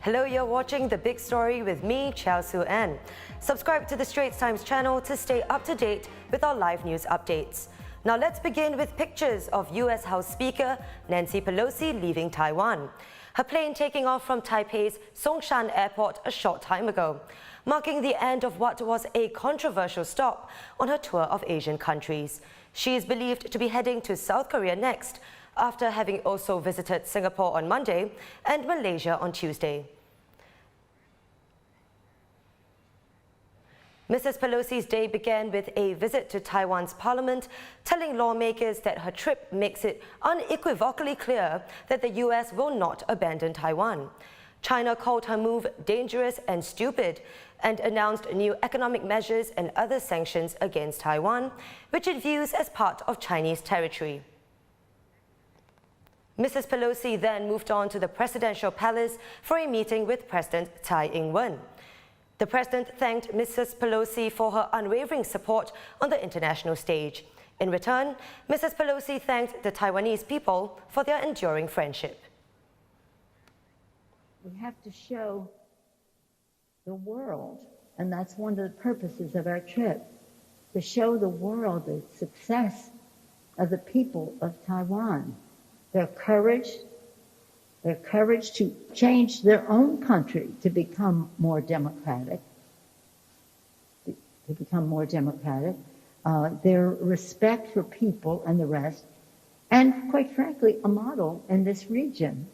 Hello, you're watching The Big Story with me, Chao Su An. Subscribe to the Straits Times channel to stay up to date with our live news updates. Now let's begin with pictures of US House Speaker Nancy Pelosi leaving Taiwan. Her plane taking off from Taipei's Songshan Airport a short time ago, marking the end of what was a controversial stop on her tour of Asian countries. She is believed to be heading to South Korea next, after having also visited Singapore on Monday and Malaysia on Tuesday. Mrs. Pelosi's day began with a visit to Taiwan's parliament, telling lawmakers that her trip makes it unequivocally clear that the US will not abandon Taiwan. China called her move dangerous and stupid and announced new economic measures and other sanctions against Taiwan, which it views as part of Chinese territory. Mrs. Pelosi then moved on to the presidential palace for a meeting with President Tsai Ing-wen. The president thanked Mrs. Pelosi for her unwavering support on the international stage. In return, Mrs. Pelosi thanked the Taiwanese people for their enduring friendship. We have to show the world, and that's one of the purposes of our trip, to show the world the success of the people of Taiwan, their courage to change their own country to become more democratic, their respect for people and the rest, and quite frankly, a model in this region.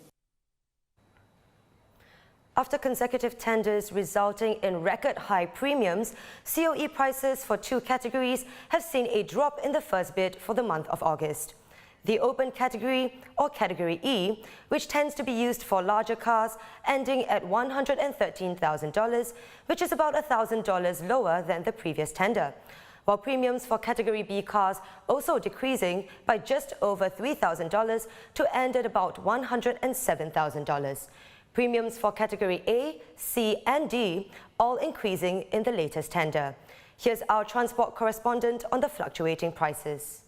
After consecutive tenders resulting in record high premiums, COE prices for two categories have seen a drop in the first bid for the month of August. The open category, or Category E, which tends to be used for larger cars, ending at $113,000, which is about $1,000 lower than the previous tender, while premiums for Category B cars also decreasing by just over $3,000 to end at about $107,000. Premiums for Category A, C and D all increasing in the latest tender. Here's our transport correspondent on the fluctuating prices.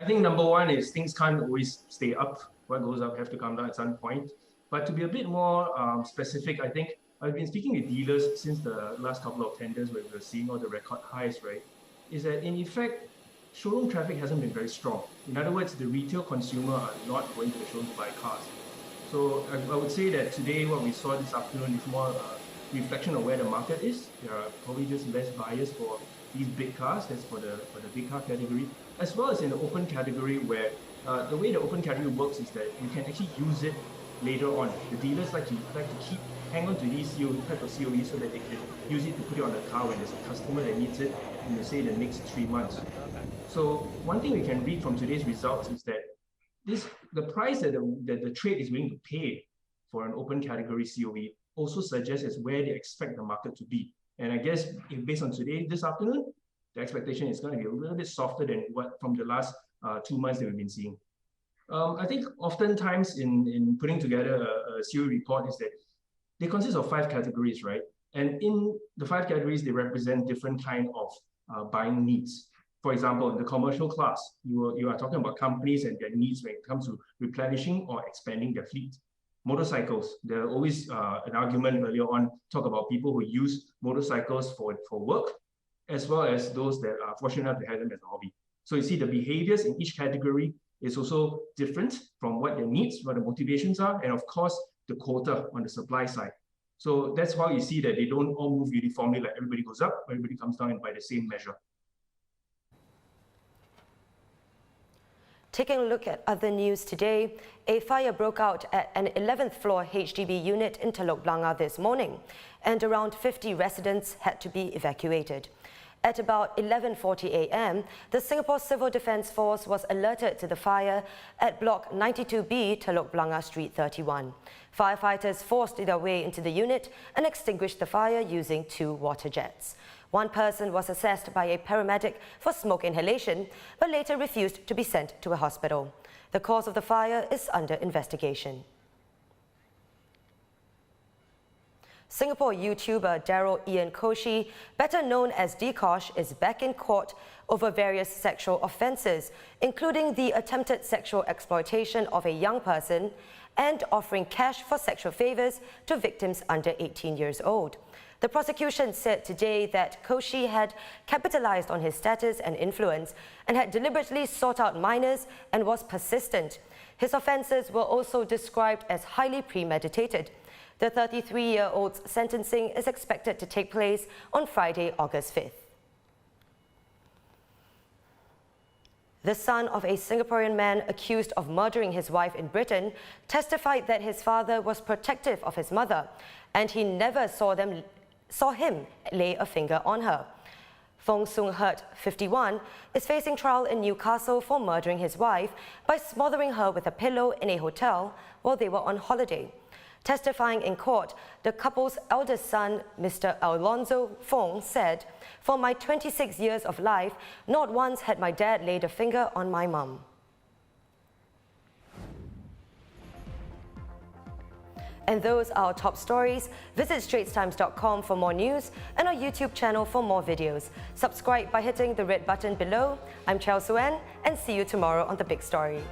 I think number one is things can't always stay up. What goes up have to come down at some point. But to be a bit more specific, I think I've been speaking with dealers since the last couple of tenders where we were seeing all the record highs, right? Is that in effect, showroom traffic hasn't been very strong. In other words, the retail consumer are not going to the showroom to buy cars. So I would say that today what we saw this afternoon is more a reflection of where the market is. There are probably just less buyers for these big cars, that's for the big car category, as well as in the open category where the way the open category works is that you can actually use it later on. The dealers like to hang on to these type of COEs so that they can use it to put it on the car when there's a customer that needs it in, say, the next 3 months. So one thing we can read from today's results is that the price that the trade is willing to pay for an open category COE also suggests as where they expect the market to be. And I guess based on this afternoon, the expectation is going to be a little bit softer than what from the last 2 months that we've been seeing. I think oftentimes in putting together a COE report is that they consist of 5 categories, right? And in the 5 categories, they represent different kind of buying needs. For example, in the commercial class, you are talking about companies and their needs when it comes to replenishing or expanding their fleet. Motorcycles, there's always an argument earlier on, talk about people who use motorcycles for work, as well as those that are fortunate enough to have them as a hobby. So you see the behaviors in each category is also different from what their needs, what the motivations are, and of course, the quota on the supply side. So that's why you see that they don't all move uniformly, like everybody goes up, everybody comes down by the same measure. Taking a look at other news today, a fire broke out at an 11th floor HDB unit in Telok Blangah this morning, and around 50 residents had to be evacuated. At about 11:40 a.m., the Singapore Civil Defence Force was alerted to the fire at Block 92B, Telok Blangah Street 31. Firefighters forced their way into the unit and extinguished the fire using 2 water jets. One person was assessed by a paramedic for smoke inhalation, but later refused to be sent to a hospital. The cause of the fire is under investigation. Singapore YouTuber Daryl Ian Koshi, better known as Dee Kosh, is back in court over various sexual offences, including the attempted sexual exploitation of a young person and offering cash for sexual favors to victims under 18 years old. The prosecution said today that Koshi had capitalized on his status and influence and had deliberately sought out minors and was persistent. His offences were also described as highly premeditated. The 33-year-old's sentencing is expected to take place on Friday, August 5th. The son of a Singaporean man accused of murdering his wife in Britain testified that his father was protective of his mother and he never saw him lay a finger on her. Fong Sung Hurt, 51, is facing trial in Newcastle for murdering his wife by smothering her with a pillow in a hotel while they were on holiday. Testifying in court, the couple's eldest son, Mr. Alonzo Fong, said, "For my 26 years of life, not once had my dad laid a finger on my mum." And those are our top stories. Visit straitstimes.com for more news and our YouTube channel for more videos. Subscribe by hitting the red button below. I'm Chelsea Suen, and see you tomorrow on The Big Story.